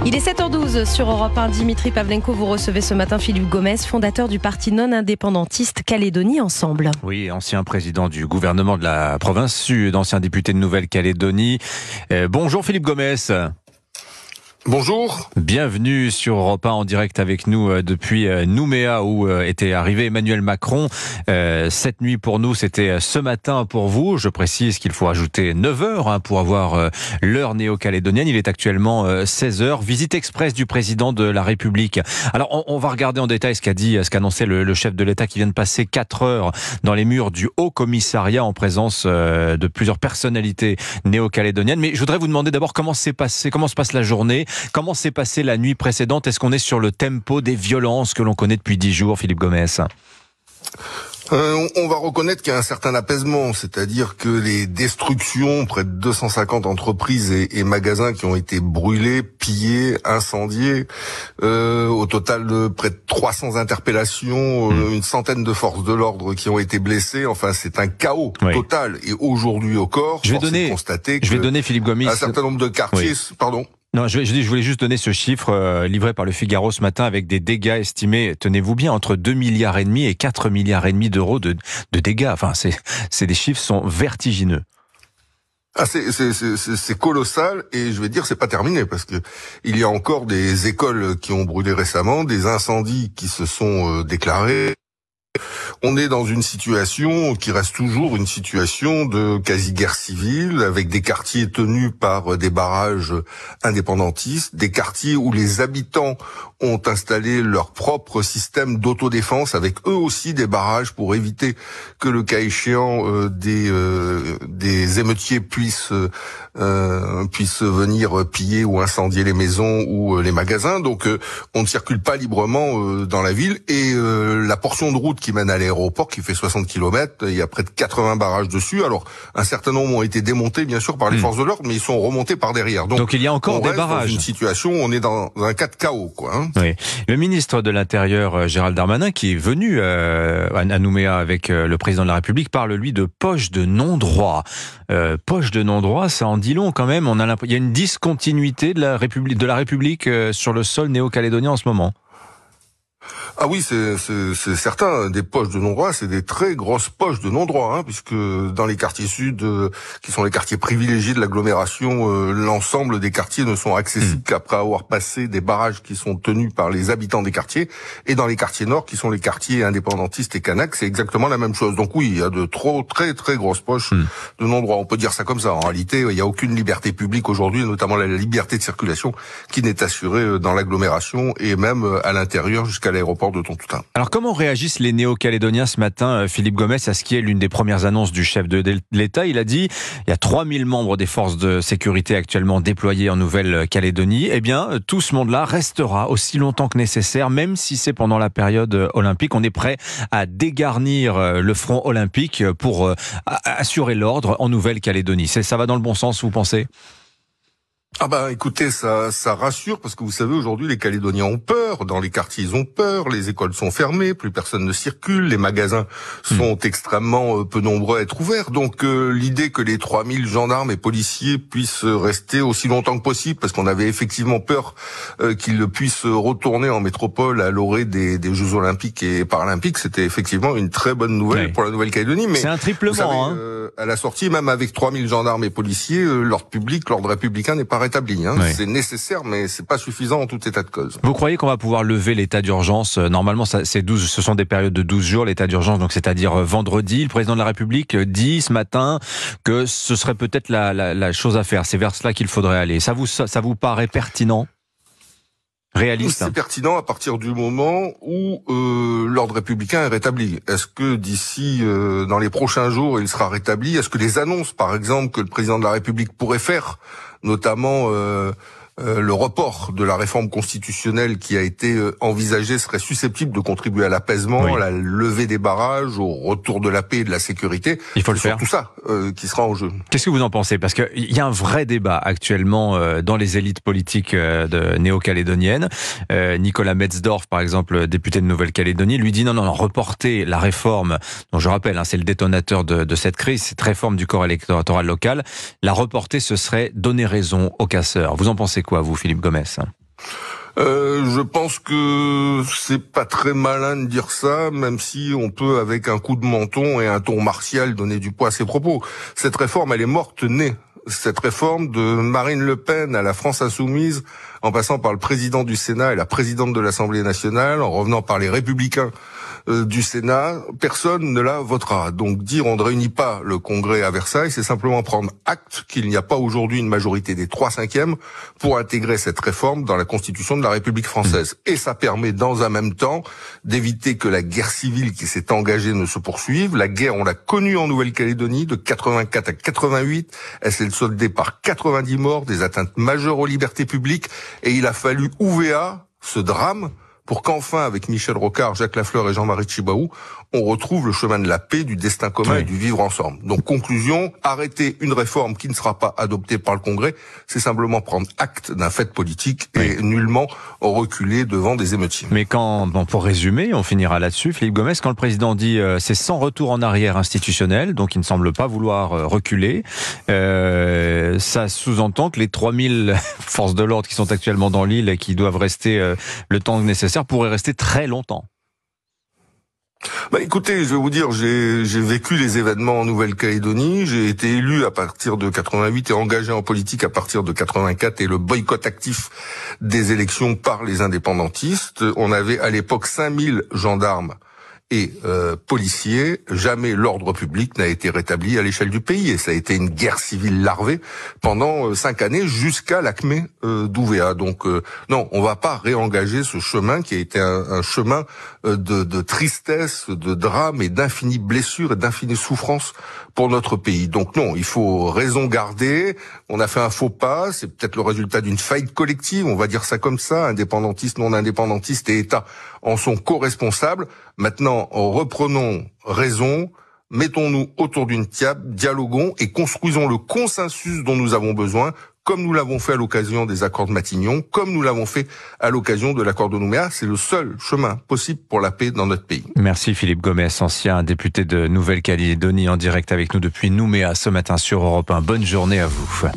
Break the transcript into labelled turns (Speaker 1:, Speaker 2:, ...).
Speaker 1: Il est 7h12 sur Europe 1. Dimitri Pavlenko, vous recevez ce matin Philippe Gomez, fondateur du parti non-indépendantiste Calédonie Ensemble.
Speaker 2: Oui, ancien président du gouvernement de la province sud, ancien député de Nouvelle-Calédonie. Bonjour Philippe Gomez.
Speaker 3: Bonjour.
Speaker 2: Bienvenue sur Europe 1 en direct avec nous depuis Nouméa où était arrivé Emmanuel Macron. Cette nuit pour nous, c'était ce matin pour vous. Je précise qu'il faut ajouter 9 heures pour avoir l'heure néo-calédonienne. Il est actuellement 16 heures. Visite express du président de la République. Alors on va regarder en détail ce qu'a annoncé le chef de l'État qui vient de passer 4 heures dans les murs du Haut Commissariat en présence de plusieurs personnalités néo-calédoniennes. Mais je voudrais vous demander d'abord comment se passe la journée. Comment s'est passée la nuit précédente? Est-ce qu'on est sur le tempo des violences que l'on connaît depuis 10 jours, Philippe Gomez?
Speaker 3: On va reconnaître qu'il y a un certain apaisement, c'est-à-dire que les destructions, près de 250 entreprises et magasins qui ont été brûlés, pillés, incendiés, au total de près de 300 interpellations, une centaine de forces de l'ordre qui ont été blessées. Enfin, c'est un chaos total. Et aujourd'hui encore,
Speaker 2: je vais donner Philippe Gomez
Speaker 3: un certain nombre de quartiers. Pardon.
Speaker 2: Non, je voulais juste donner ce chiffre livré par le Figaro ce matin avec des dégâts estimés, tenez-vous bien, entre 2,5 milliards et 4,5 milliards d'euros de dégâts. Enfin, des chiffres sont vertigineux.
Speaker 3: Ah, c'est colossal, et je vais dire c'est pas terminé parce que il y a encore des écoles qui ont brûlé récemment, des incendies qui se sont déclarés. On est dans une situation qui reste toujours une situation de quasi-guerre civile, avec des quartiers tenus par des barrages indépendantistes, des quartiers où les habitants ont installé leur propre système d'autodéfense, avec eux aussi des barrages pour éviter que le cas échéant des émeutiers puissent venir piller ou incendier les maisons ou les magasins. Donc on ne circule pas librement dans la ville, et la portion de route qui mène à l'aéroport, qui fait 60 km, il y a près de 80 barrages dessus. Alors, un certain nombre ont été démontés, bien sûr, par les forces de l'ordre, mais ils sont remontés par derrière. Donc
Speaker 2: il y a encore des barrages.
Speaker 3: Dans une situation, on est dans un cas de chaos, quoi.
Speaker 2: Oui. Le ministre de l'Intérieur, Gérald Darmanin, qui est venu à Nouméa avec le président de la République, parle, lui, de poche de non-droit. Poche de non-droit, ça en dit long, quand même. Il y a une discontinuité de la République sur le sol néo-calédonien en ce moment.
Speaker 3: Ah oui, c'est certain. Des poches de non-droit, c'est des très grosses poches de non-droit, puisque dans les quartiers sud, qui sont les quartiers privilégiés de l'agglomération, l'ensemble des quartiers ne sont accessibles qu'après avoir passé des barrages qui sont tenus par les habitants des quartiers. Et dans les quartiers nord, qui sont les quartiers indépendantistes et canaques, c'est exactement la même chose. Donc oui, il y a de très très grosses poches de non-droit. On peut dire ça comme ça. En réalité, il n'y a aucune liberté publique aujourd'hui, notamment la liberté de circulation, qui n'est assurée dans l'agglomération et même à l'intérieur jusqu'à l'aéroport de Tontoutin.
Speaker 2: Alors comment réagissent les néo-calédoniens ce matin, Philippe Gomez, à ce qui est l'une des premières annonces du chef de l'État? Il a dit il y a 3000 membres des forces de sécurité actuellement déployés en Nouvelle-Calédonie. Eh bien, tout ce monde-là restera aussi longtemps que nécessaire, même si c'est pendant la période olympique. On est prêt à dégarnir le front olympique pour assurer l'ordre en Nouvelle-Calédonie. Ça va dans le bon sens, vous pensez ?
Speaker 3: Ah bah écoutez, ça rassure, parce que vous savez, aujourd'hui les Calédoniens ont peur, dans les quartiers ils ont peur, les écoles sont fermées, plus personne ne circule, les magasins sont extrêmement peu nombreux à être ouverts. Donc l'idée que les 3000 gendarmes et policiers puissent rester aussi longtemps que possible, parce qu'on avait effectivement peur qu'ils puissent retourner en métropole à l'orée des Jeux Olympiques et Paralympiques, c'était effectivement une très bonne nouvelle pour la Nouvelle-Calédonie. Mais
Speaker 2: c'est un triplement,
Speaker 3: à la sortie, même avec 3000 gendarmes et policiers, l'ordre public, l'ordre républicain n'est pas rétabli. C'est nécessaire, mais c'est pas suffisant en tout état de cause.
Speaker 2: Vous croyez qu'on va pouvoir lever l'état d'urgence? Normalement, ce sont des périodes de 12 jours, l'état d'urgence, donc c'est-à-dire vendredi. Le président de la République dit ce matin que ce serait peut-être la chose à faire. C'est vers cela qu'il faudrait aller. Ça vous paraît pertinent? Réaliste.
Speaker 3: C'est pertinent à partir du moment où l'ordre républicain est rétabli. Est-ce que d'ici dans les prochains jours il sera rétabli? Est-ce que les annonces, par exemple, que le président de la République pourrait faire, notamment le report de la réforme constitutionnelle qui a été envisagée, serait susceptible de contribuer à l'apaisement, à la levée des barrages, au retour de la paix et de la sécurité?
Speaker 2: Il faut le faire.
Speaker 3: Tout ça qui sera en jeu.
Speaker 2: Qu'est-ce que vous en pensez? Parce qu'il y a un vrai débat actuellement dans les élites politiques néo-calédoniennes. Nicolas Metzdorf, par exemple, député de Nouvelle-Calédonie, lui dit non, reporter la réforme, dont je rappelle, c'est le détonateur de cette crise, cette réforme du corps électoral local, la reporter, ce serait donner raison aux casseurs. Vous en pensez quoi, vous, Philippe Gomez?
Speaker 3: Je pense que c'est pas très malin de dire ça, même si on peut, avec un coup de menton et un ton martial, donner du poids à ses propos. Cette réforme, elle est morte née. Cette réforme de Marine Le Pen à la France Insoumise, en passant par le président du Sénat et la présidente de l'Assemblée nationale, en revenant par les Républicains du Sénat, personne ne la votera. Donc dire on ne réunit pas le Congrès à Versailles, c'est simplement prendre acte qu'il n'y a pas aujourd'hui une majorité des 3/5 pour intégrer cette réforme dans la Constitution de la République française. Et ça permet dans un même temps d'éviter que la guerre civile qui s'est engagée ne se poursuive. La guerre, on l'a connue en Nouvelle-Calédonie de 84 à 88. Elle s'est soldée par 90 morts, des atteintes majeures aux libertés publiques. Et il a fallu OUVEA, ce drame, pour qu'enfin, avec Michel Rocard, Jacques Lafleur et Jean-Marie Tjibaou, on retrouve le chemin de la paix, du destin commun et du vivre ensemble. Donc, conclusion, arrêter une réforme qui ne sera pas adoptée par le Congrès, c'est simplement prendre acte d'un fait politique et nullement reculer devant des émeutiers.
Speaker 2: Mais pour résumer, on finira là-dessus, Philippe Gomes, quand le président dit c'est sans retour en arrière institutionnel, donc il ne semble pas vouloir reculer, ça sous-entend que les 3000 forces de l'ordre qui sont actuellement dans l'île et qui doivent rester le temps nécessaire pourraient rester très longtemps.
Speaker 3: Écoutez, je vais vous dire, j'ai vécu les événements en Nouvelle-Calédonie, j'ai été élu à partir de 88 et engagé en politique à partir de 84 et le boycott actif des élections par les indépendantistes. On avait à l'époque 5000 gendarmes et policiers. Jamais l'ordre public n'a été rétabli à l'échelle du pays et ça a été une guerre civile larvée pendant 5 années jusqu'à l'ACME d'OUVEA. Donc non, on va pas réengager ce chemin qui a été un chemin de tristesse, de drame et d'infinies blessures et d'infinies souffrances pour notre pays. Donc non, il faut raison garder. On a fait un faux pas, c'est peut-être le résultat d'une faillite collective, on va dire ça comme ça, indépendantistes, non indépendantistes et État en sont co-responsables. Maintenant, reprenons raison, mettons-nous autour d'une table, dialoguons et construisons le consensus dont nous avons besoin, comme nous l'avons fait à l'occasion des accords de Matignon, comme nous l'avons fait à l'occasion de l'accord de Nouméa. C'est le seul chemin possible pour la paix dans notre pays.
Speaker 2: Merci Philippe Gomes, ancien député de Nouvelle-Calédonie, en direct avec nous depuis Nouméa ce matin sur Europe 1. Bonne journée à vous.